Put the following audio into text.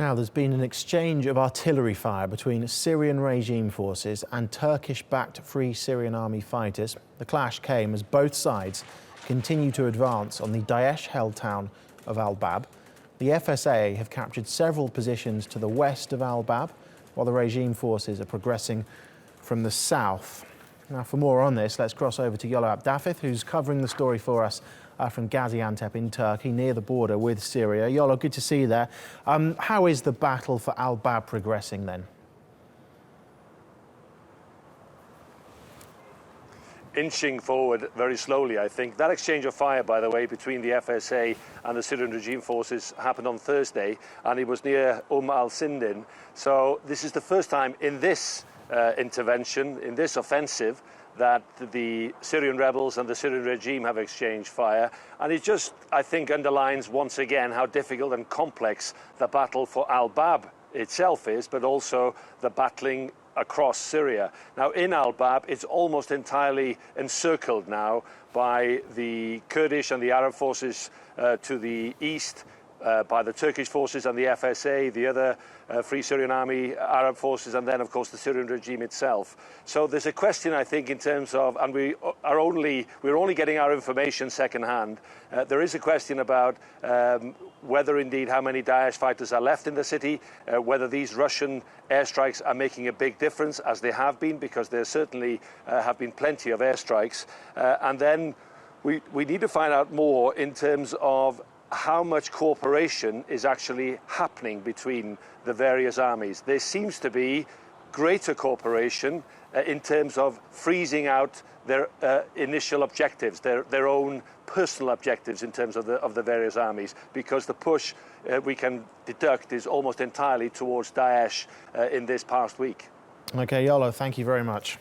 Now, there's been an exchange of artillery fire between Syrian regime forces and Turkish-backed Free Syrian Army fighters. The clash came as both sides continue to advance on the Daesh-held town of Al-Bab. The FSA have captured several positions to the west of Al-Bab, while the regime forces are progressing from the south. Now, for more on this, let's cross over to Iolo Dafydd, who's covering the story for us from Gaziantep in Turkey, near the border with Syria. Iolo, good to see you there. How is the battle for Al-Bab progressing then? Inching forward very slowly, I think. That exchange of fire, by the way, between the FSA and the Syrian regime forces happened on Thursday, and it was near al-Sindin. So this is the first time in this intervention, in this offensive, that the Syrian rebels and the Syrian regime have exchanged fire. And it just, I think, underlines once again how difficult and complex the battle for Al-Bab itself is, but also the battling across Syria. Now, in Al-Bab, it's almost entirely encircled now by the Kurdish and the Arab forces to the east, by the Turkish forces and the FSA, the other Free Syrian Army, Arab forces, and then, of course, the Syrian regime itself. So there's a question, I think, in terms of, and we're only getting our information secondhand. There is a question about whether indeed how many Daesh fighters are left in the city, whether these Russian airstrikes are making a big difference, as they have been, because there certainly have been plenty of airstrikes. And then we need to find out more in terms of how much cooperation is actually happening between the various armies. There seems to be greater cooperation in terms of freezing out their initial objectives, their own personal objectives in terms of the various armies, because the push we can deduct is almost entirely towards Daesh in this past week. Okay, Iolo, thank you very much.